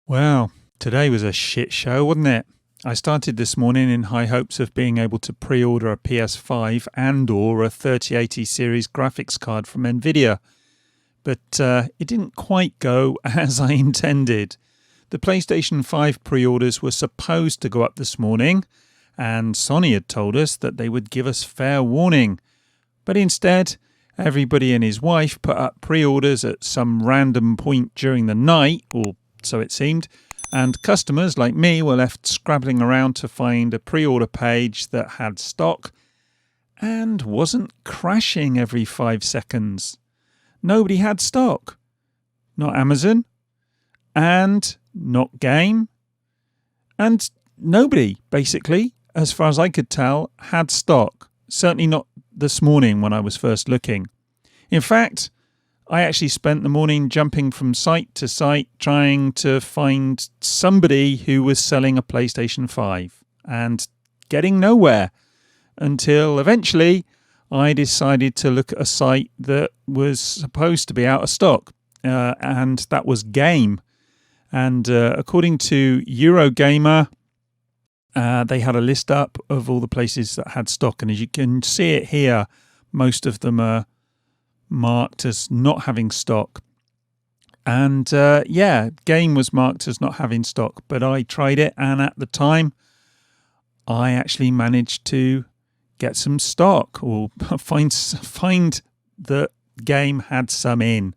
Well, today was a shit show, wasn't it? I started this morning in high hopes of being able to pre-order a PS5 and or a 3080 series graphics card from Nvidia. But it didn't quite go as I intended. The PlayStation 5 pre-orders were supposed to go up this morning, and Sony had told us that they would give us fair warning. But instead, everybody and his wife put up pre-orders at some random point during the night, or so it seemed, and customers like me were left scrabbling around to find a pre-order page that had stock and wasn't crashing every 5 seconds. Nobody had stock. Not Amazon, and not Game, and nobody, basically, as far as I could tell, had stock. Certainly not this morning when I was first looking. In fact, I actually spent the morning jumping from site to site trying to find somebody who was selling a PlayStation 5 and getting nowhere until eventually I decided to look at a site that was supposed to be out of stock, and that was Game. And according to Eurogamer, they had a list up of all the places that had stock, and as you can see it here, most of them are marked as not having stock. And Game was marked as not having stock, but I tried it, and at the time I actually managed to get some stock, or find that Game had some in.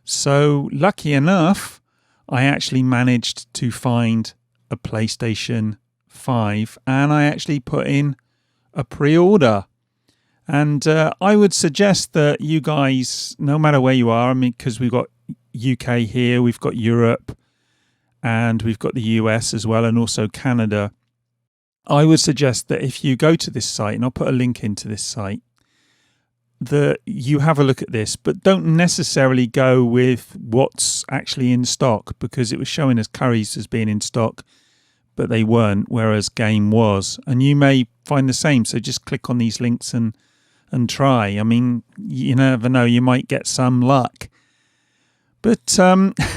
So lucky enough, I actually managed to find a PlayStation 5, and I actually put in a pre-order. And I would suggest that you guys, no matter where you are, I mean, because we've got UK here, we've got Europe, and we've got the US as well, and also Canada. I would suggest that if you go to this site, and I'll put a link into this site, that you have a look at this, but don't necessarily go with what's actually in stock, because it was showing us curries as being in stock, but they weren't, whereas Game was. And you may find the same, so just click on these links and try. I mean, you never know, you might get some luck. But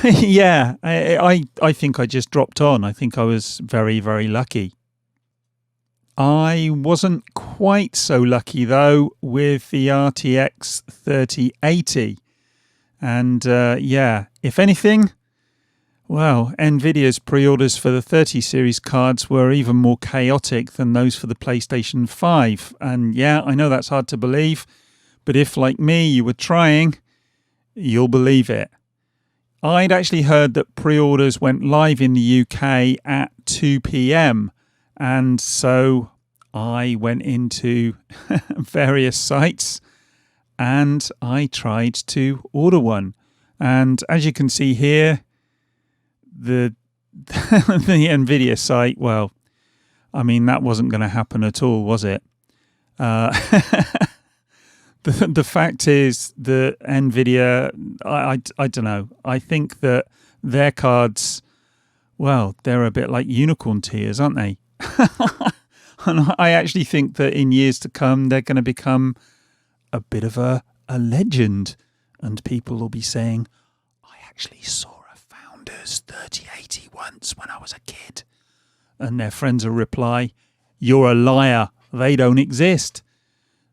yeah, I think I just dropped on. I think I was very, very lucky. I wasn't quite so lucky, though, with the RTX 3080. And if anything, well, Nvidia's pre-orders for the 30 series cards were even more chaotic than those for the PlayStation 5. And yeah, I know that's hard to believe, but if, like me, you were trying, you'll believe it. I'd actually heard that pre-orders went live in the UK at 2 p.m. And so I went into various sites and I tried to order one. And as you can see here, the Nvidia site, well, I mean, that wasn't going to happen at all, was it? The fact is that Nvidia, I don't know, I think that their cards, well, they're a bit like unicorn tears, aren't they? And I actually think that in years to come, they're going to become a bit of a legend. And people will be saying, I actually saw a Founders 3080 once when I was a kid. And their friends will reply, you're a liar. They don't exist.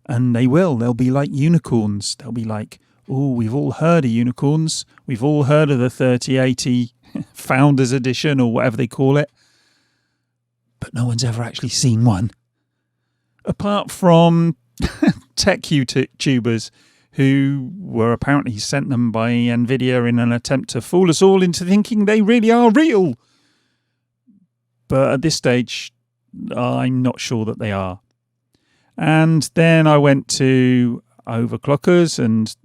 And they will. They'll be like unicorns. They'll be like, oh, we've all heard of unicorns. We've all heard of the 3080 Founders Edition or whatever they call it. But no one's ever actually seen one. Apart from tech YouTubers who were apparently sent them by Nvidia in an attempt to fool us all into thinking they really are real. But at this stage, I'm not sure that they are. And then I went to Overclockers and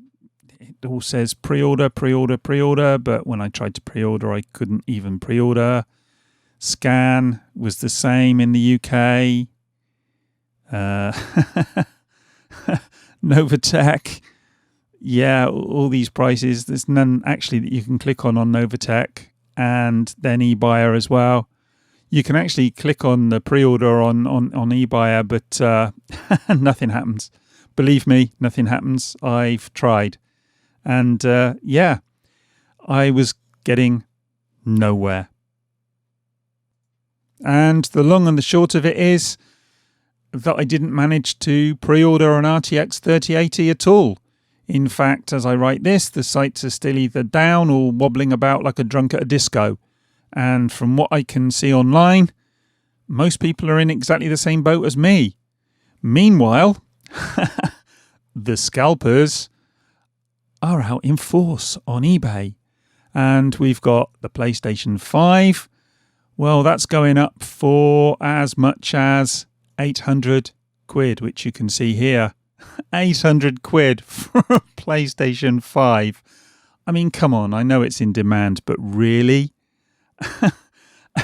it all says pre-order, pre-order, pre-order. But when I tried to pre-order, I couldn't even pre-order. Scan was the same in the UK. Novatech. Yeah, all these prices. There's none actually that you can click on Novatech, and then eBuyer as well. You can actually click on the pre-order on eBuyer, but nothing happens. Believe me, nothing happens. I've tried. And I was getting nowhere. And the long and the short of it is that I didn't manage to pre-order an RTX 3080 at all. In fact, as I write this, the sites are still either down or wobbling about like a drunk at a disco. And from what I can see online, most people are in exactly the same boat as me. Meanwhile, the scalpers are out in force on eBay. And we've got the PlayStation 5. Well, that's going up for as much as 800 quid, which you can see here. 800 quid for a PlayStation 5. I mean, come on, I know it's in demand, but really?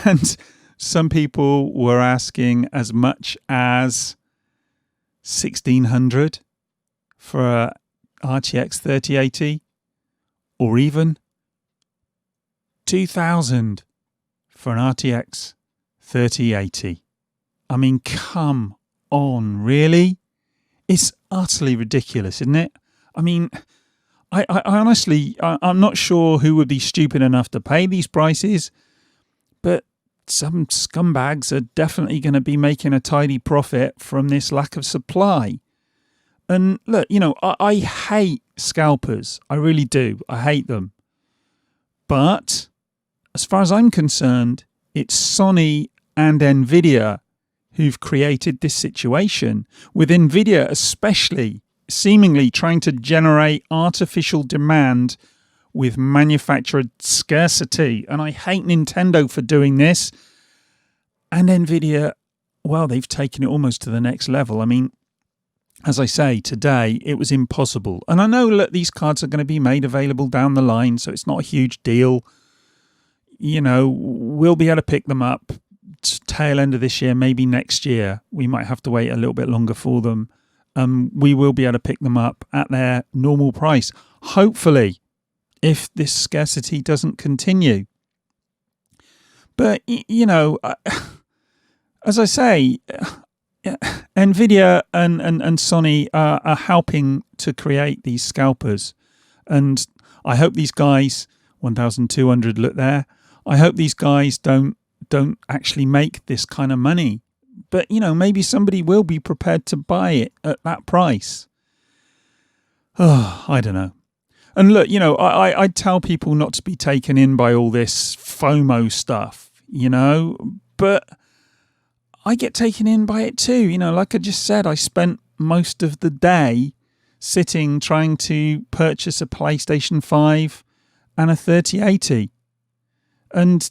And some people were asking as much as 1,600 for a RTX 3080, or even 2,000 for an RTX 3080. I mean, come on, really? It's utterly ridiculous, isn't it? I mean, I honestly, I'm not sure who would be stupid enough to pay these prices, but some scumbags are definitely going to be making a tidy profit from this lack of supply. And look, you know, I hate scalpers. I really do. I hate them. But as far as I'm concerned, it's Sony and Nvidia who've created this situation, with Nvidia especially seemingly trying to generate artificial demand with manufactured scarcity. And I hate Nintendo for doing this. And Nvidia, well, they've taken it almost to the next level. I mean, as I say, today it was impossible. And I know that these cards are going to be made available down the line, so it's not a huge deal. You know, we'll be able to pick them up tail end of this year, maybe next year. We might have to wait a little bit longer for them. We will be able to pick them up at their normal price, hopefully, if this scarcity doesn't continue. But, you know, as I say, Nvidia and Sony are helping to create these scalpers. And I hope these guys, 1,200 look there, I hope these guys don't actually make this kind of money. But, you know, maybe somebody will be prepared to buy it at that price. Oh, I don't know. And look, you know, I tell people not to be taken in by all this FOMO stuff, you know, but I get taken in by it too. You know, like I just said, I spent most of the day sitting trying to purchase a PlayStation 5 and a 3080. And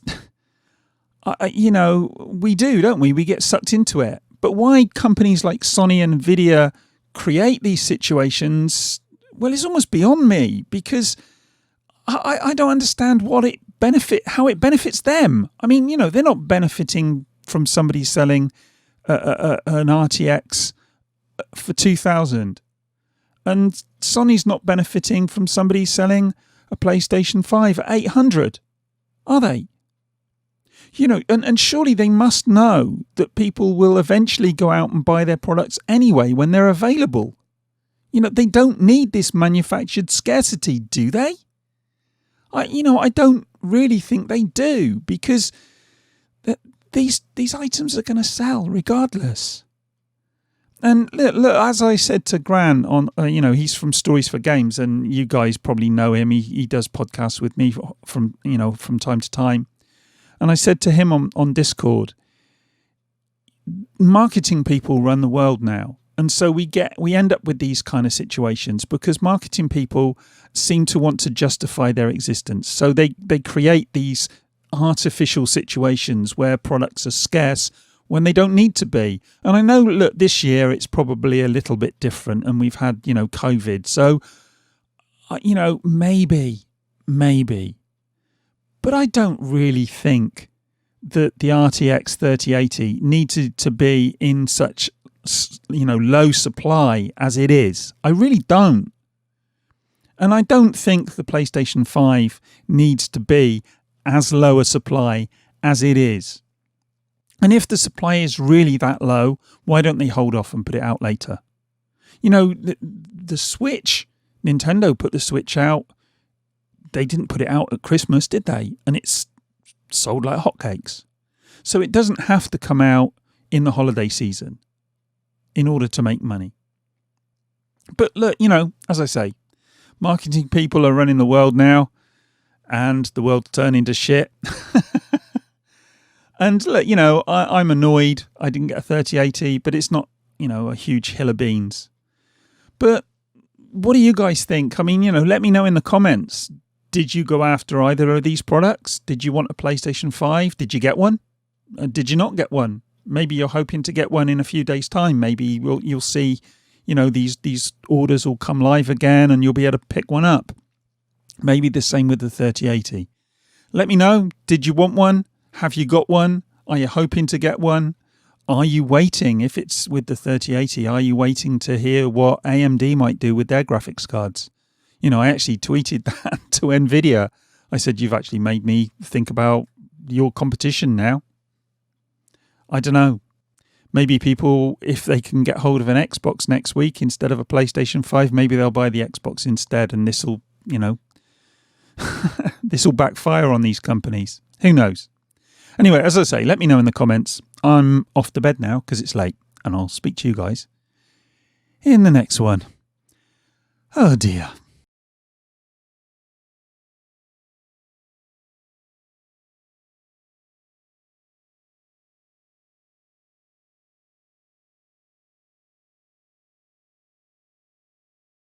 you know, we do, don't we? We get sucked into it. But why companies like Sony and Nvidia create these situations, well, it's almost beyond me, because I don't understand how it benefits them. I mean, you know, they're not benefiting from somebody selling an RTX for 2,000. And Sony's not benefiting from somebody selling a PlayStation 5 at 800, are they? You know, and surely they must know that people will eventually go out and buy their products anyway when they're available. You know, they don't need this manufactured scarcity, do they? I don't really think they do, because these items are going to sell regardless. And look, as I said to Gran on, he's from Stories for Games, and you guys probably know him. He does podcasts with me from time to time. And I said to him on Discord, marketing people run the world now. And so we end up with these kind of situations because marketing people seem to want to justify their existence. So they create these artificial situations where products are scarce when they don't need to be. And I know, look, this year it's probably a little bit different, and we've had, COVID. So, maybe. But I don't really think that the RTX 3080 needed to be in such, low supply as it is. I really don't. And I don't think the PlayStation 5 needs to be as low a supply as it is. And if the supply is really that low, why don't they hold off and put it out later? The Switch, Nintendo put the Switch out. They didn't put it out at Christmas, did they? And it's sold like hotcakes. So it doesn't have to come out in the holiday season in order to make money. But look, as I say, marketing people are running the world now, and the world's turning to shit. And look, I'm annoyed I didn't get a 3080, but it's not, a huge hill of beans. But what do you guys think? I mean, let me know in the comments. Did you go after either of these products? Did you want a PlayStation 5? Did you get one? Did you not get one? Maybe you're hoping to get one in a few days' time. Maybe you'll see, these orders will come live again and you'll be able to pick one up. Maybe the same with the 3080. Let me know. Did you want one? Have you got one? Are you hoping to get one? Are you waiting? If it's with the 3080, are you waiting to hear what AMD might do with their graphics cards? I actually tweeted that to Nvidia. I said, you've actually made me think about your competition now. I don't know. Maybe people, if they can get hold of an Xbox next week instead of a PlayStation 5, maybe they'll buy the Xbox instead, and this will, this will backfire on these companies. Who knows? Anyway, as I say, let me know in the comments. I'm off to bed now because it's late, and I'll speak to you guys in the next one. Oh dear.